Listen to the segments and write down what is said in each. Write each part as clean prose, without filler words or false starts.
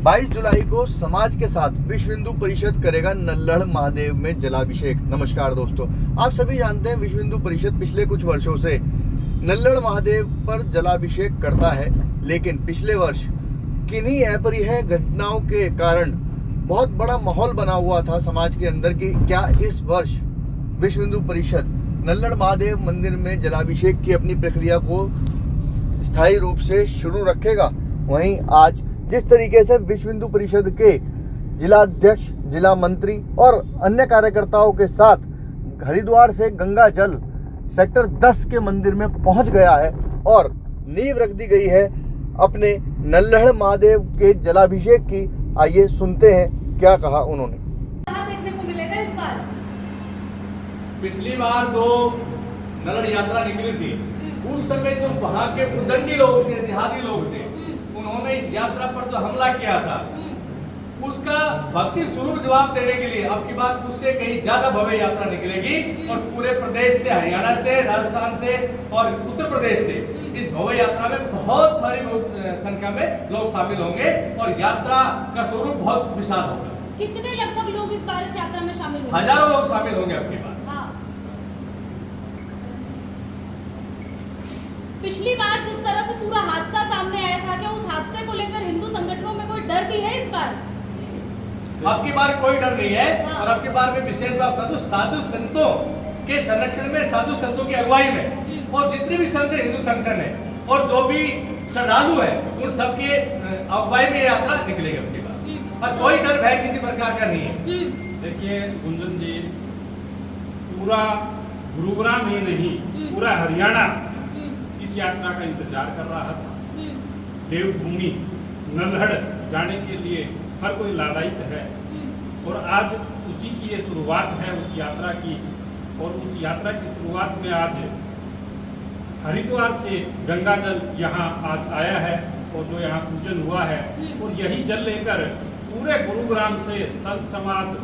22 जुलाई को समाज के साथ विश्व हिंदू परिषद करेगा नल्लड़ महादेव में जलाभिषेक। नमस्कार दोस्तों, आप सभी जानते हैं विश्व हिंदू परिषद पिछले कुछ वर्षों से नल्लड़ महादेव पर जलाभिषेक करता है, लेकिन पिछले वर्ष किन्हीं अपरिहार्य घटनाओं के कारण बहुत बड़ा माहौल बना हुआ था समाज के अंदर कि क्या इस वर्ष विश्व हिंदू परिषद नल्लड़ महादेव मंदिर में जलाभिषेक की अपनी प्रक्रिया को स्थायी रूप से शुरू रखेगा। वहीं आज जिस तरीके से विश्व हिंदू परिषद के जिला अध्यक्ष, जिला मंत्री और अन्य कार्यकर्ताओं के साथ हरिद्वार से गंगा जल सेक्टर 10 के मंदिर में पहुंच गया है और नींव रख दी गई है अपने नल्लड़ महादेव के जलाभिषेक की। आइए सुनते हैं क्या कहा उन्होंने। देखने को मिलेगा इस बार। पिछली बार जो नल्लड़ यात्रा निकली थी उस समय जो वहां के उद्दंडी लोग थे, जिहादी लोग थे, उन्होंने इस यात्रा पर जो हमला किया था उसका भक्ति स्वरूप जवाब देने के लिए अब की बार उससे कहीं ज्यादा भव्य यात्रा निकलेगी और पूरे प्रदेश से, हरियाणा से, राजस्थान से और उत्तर प्रदेश से इस भव्य यात्रा में बहुत सारी संख्या में लोग शामिल होंगे और यात्रा का स्वरूप बहुत विशाल होगा। कितने लगभग लोग इस बार इस यात्रा में शामिल होंगे? हजारों लोग शामिल होंगे अब की बार। पिछली बार जिस तरह से पूरा हादसा सामने आया था, क्या उस हादसे को लेकर हिंदू संगठनों में कोई डर भी है इस बार? अब की बार कोई डर नहीं है। और अब की बार में विशेष बात बता दूं, साधु संतों के संरक्षण में, साधु संतों की अगुवाई में और जितने भी संत हिंदू संगठन है और जो भी श्रद्धालु है उन सबके अगुवाई में यात्रा निकलेगी अब की बार और कोई डर भय किसी प्रकार का नहीं है। देखिए गुंजन जी, पूरा गुरुग्राम ही नहीं पूरा हरियाणा इस यात्रा का इंतजार कर रहा था। देवभूमि नल्लड़ जाने के लिए हर कोई लालायित है और आज उसी की ये शुरुआत है उस यात्रा की। और उस यात्रा की शुरुआत में आज हरिद्वार से गंगा जल यहाँ आज आया है और जो यहाँ पूजन हुआ है और यही जल लेकर पूरे गुरुग्राम से संत समाज,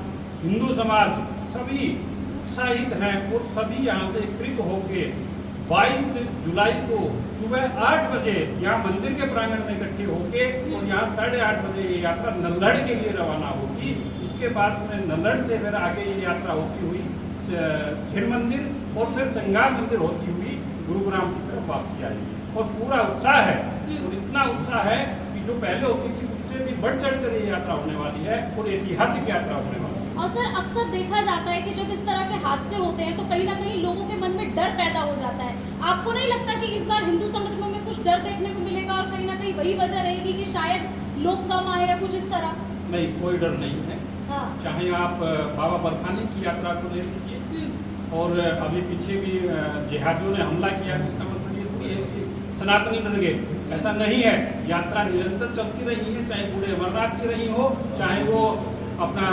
हिंदू समाज सभी उत्साहित हैं और सभी यहाँ से एकत्रित होकर 22 जुलाई को सुबह 8 बजे यहाँ मंदिर के प्रांगण में इकट्ठे होके और यहाँ 8:30 बजे ये यात्रा नल्लड़ के लिए रवाना होगी। उसके बाद में नल्लड़ से फिर आगे ये यात्रा होती हुई झीर मंदिर और फिर संगार मंदिर होती हुई गुरुग्राम की तरफ वापसी आएगी। और पूरा उत्साह है और इतना उत्साह है कि जो पहले होती थी उससे भी बढ़ चढ़ कर ये यात्रा होने वाली है और ऐतिहासिक यात्रा होने वाली है। और सर, अक्सर देखा जाता है कि जब इस तरह के हादसे होते हैं तो कहीं ना कहीं लोगों के मन में डर पैदा हो जाता है। आपको नहीं लगता कि इस बार हिंदू संगठनों में कुछ डर देखने को मिलेगा और कहीं ना कहीं वही वजह रहेगी कि शायद लोग कम आए या कुछ इस तरह? नहीं, कोई डर नहीं है। हाँ। चाहे आप बाबा बर्फानी की यात्रा को ले लीजिए और अभी पीछे भी जिहादियों ने हमला किया, इसका मतलब ये थोड़ी है कि सनातनी बन गए, ऐसा नहीं है। यात्रा निरंतर चलती रही है, चाहे बूढ़े अमरनाथ की रही हो, चाहे वो अपना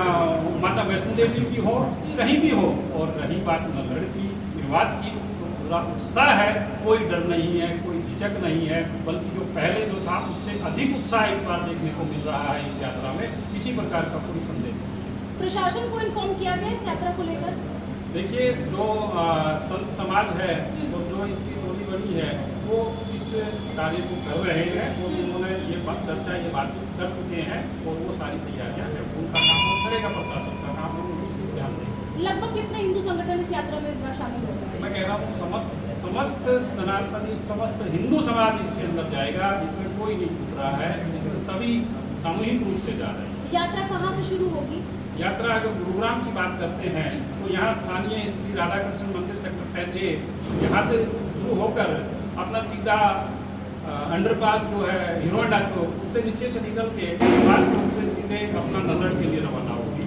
माता वैष्णो देवी की हो, कहीं भी हो। और रही बात नल्लड़ की, निर्वात की, तो पूरा उत्साह है, कोई डर नहीं है, कोई झिझक नहीं है, बल्कि जो पहले जो था उससे अधिक उत्साह इस बार देखने को मिल रहा है इस यात्रा में। किसी प्रकार का कोई संदेह नहीं। प्रशासन को इन्फॉर्म किया गया इस यात्रा को लेकर? देखिए, जो संत समाज है और जो इसकी टोली बनी है वो इस कार्य को कर रहे हैं और उन्होंने ये चर्चा, ये बातचीत कर चुके हैं और वो सारी तैयारियां हैं। उनका काम वो करेगा, प्रशासन का काम वो ध्यान देगा। लगभग कितने हिंदू संगठन इस यात्रा में इस बार शामिल होंगे? मैं कह रहा हूँ समस्त सनातनी, समस्त हिंदू समाज इसके अंदर जाएगा, इसमें कोई नहीं छूट रहा है, इसमें सभी सामूहिक रूप से जा रहे हैं। यात्रा कहाँ से शुरू होगी? यात्रा अगर गुरुग्राम की बात करते हैं तो यहाँ स्थानीय श्री राधाकृष्ण मंदिर सेक्टर 10A यहाँ से शुरू होकर अपना सीधा अंडरपास जो है हिरोडा चौक, उससे नीचे से निकल के पास से सीधे अपना नल्लड़ के लिए रवाना होगी।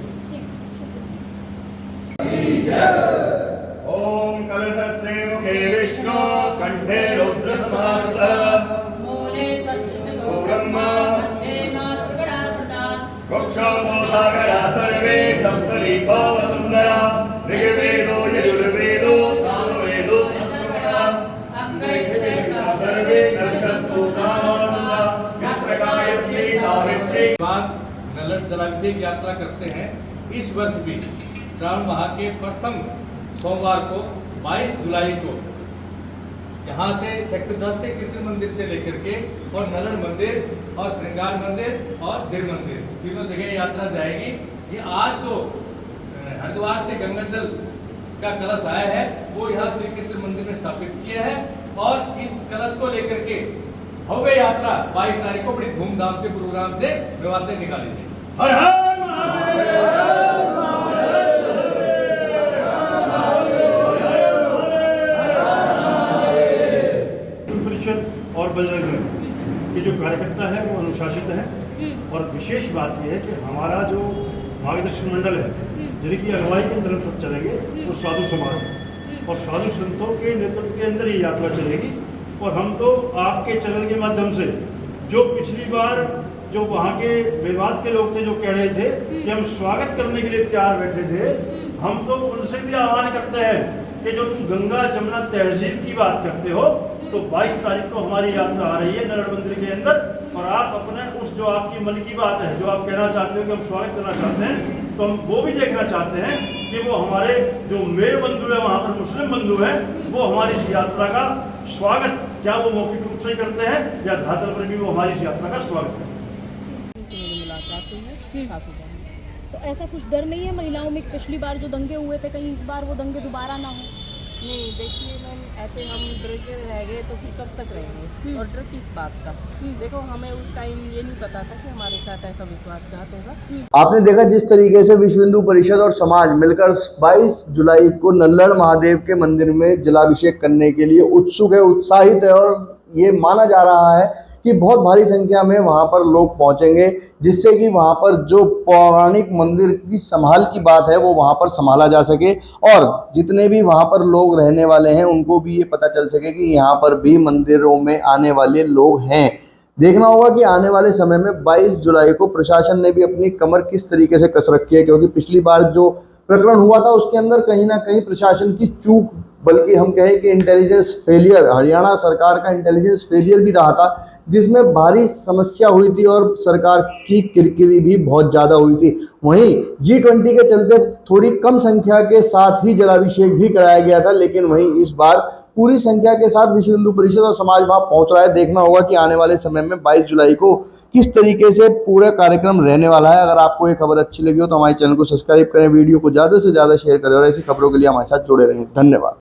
ओम कलशस्ते मुखे विष्णु कंठे रुद्र समारुतः मूले तस्तिष्ठतो ब्रह्मा मध्ये मातृगणाकृता कक्षामो सागरा सर्वे सप्तदीपो वसुन्धरा ऋग्वेदो यजुर्वेदो सामवेदो अथर्वणा अंगैर्वेदा सर्वे नक्षत्रो सामासुता यत्रकायत्ते सावित्रे। बाद नल्लड़ जलाभिषेक यात्रा करते हैं। इस वर्ष भी श्रावण माह के प्रथम सोमवार को 22 जुलाई को यहाँ से सेक्टर 10 से कृष्ण मंदिर से लेकर के और नलड़ मंदिर और श्रृंगार मंदिर और धीर मंदिर तीनों जगह यात्रा जाएगी। ये आज जो हरिद्वार से गंगा जल का कलश आया है वो यहाँ श्री कृष्ण मंदिर में स्थापित किया है और इस कलश को लेकर के भव्य यात्रा 22 तारीख को बड़ी धूमधाम से गुरुग्राम से मेवात तक निकाली जाएगी। हर हर महादेव। परिषद और बजरंग दल के जो कार्यकर्ता है वो अनुशासित हैं और विशेष बात यह है कि हमारा जो मार्गदर्शन मंडल है जिनकी अगुवाई के तरफ सब चलेंगे वो साधु समाज है और साधु संतों के नेतृत्व के अंदर ये यात्रा चलेगी। और हम तो आपके चैनल के माध्यम से जो पिछली बार जो वहाँ के मेवात के लोग थे जो कह रहे थे कि हम स्वागत करने के लिए तैयार बैठे थे, हम तो उनसे भी आह्वान करते हैं कि जो तुम गंगा जमुना तहजीब की बात करते हो तो 22 तारीख को हमारी यात्रा आ रही है नलड़ मंदिर के अंदर और आप अपने उस जो आपकी मन की बात है जो आप कहना चाहते हो कि हम स्वागत करना चाहते हैं तो हम वो भी देखना चाहते हैं कि वो हमारे जो मेरे बंधु है वहाँ पर मुस्लिम बंधु हैं वो हमारी इस यात्रा का स्वागत क्या वो मौखिक रूप से करते हैं या धरातल पर भी वो हमारी इस यात्रा का स्वागत करते हैं। तो ऐसा कुछ डर नहीं है महिलाओं में कि पिछली बार जो दंगे हुए थे कहीं इस बार वो दंगे दोबारा ना हो? नहीं देखिए मैम, ऐसे हम डर के रह गए तो फिर कब तक रहेंगे और डर किस बात का। देखो हमें उस टाइम ये नहीं पता था कि हमारे साथ ऐसा विश्वासघात होगा। आपने देखा जिस तरीके से विश्व हिंदू परिषद और समाज मिलकर 22 जुलाई को नल्लड़ महादेव के मंदिर में जलाभिषेक करने के लिए उत्सुक है, उत्साहित है और ये माना जा रहा है कि बहुत भारी संख्या में वहाँ पर लोग पहुँचेंगे जिससे कि वहाँ पर जो पौराणिक मंदिर की संभाल की बात है वो वहाँ पर संभाला जा सके और जितने भी वहाँ पर लोग रहने वाले हैं उनको भी ये पता चल सके कि यहाँ पर भी मंदिरों में आने वाले लोग हैं। देखना होगा कि आने वाले समय में 22 जुलाई को प्रशासन ने भी अपनी कमर किस तरीके से कस रखी है, क्योंकि पिछली बार जो प्रकरण हुआ था उसके अंदर कहीं ना कहीं प्रशासन की चूक, बल्कि हम कहें कि इंटेलिजेंस फेलियर, हरियाणा सरकार का इंटेलिजेंस फेलियर भी रहा था जिसमें भारी समस्या हुई थी और सरकार की किरकिरी भी बहुत ज़्यादा हुई थी। वहीं G20 के चलते थोड़ी कम संख्या के साथ ही जलाभिषेक भी कराया गया था, लेकिन वहीं इस बार पूरी संख्या के साथ विश्व हिंदू परिषद और समाज वहां पहुंच रहा है। देखना होगा कि आने वाले समय में 22 जुलाई को किस तरीके से पूरा कार्यक्रम रहने वाला है। अगर आपको ये खबर अच्छी लगी हो तो हमारे चैनल को सब्सक्राइब करें, वीडियो को ज़्यादा से ज़्यादा शेयर करें और ऐसी खबरों के लिए हमारे साथ जुड़े रहें। धन्यवाद।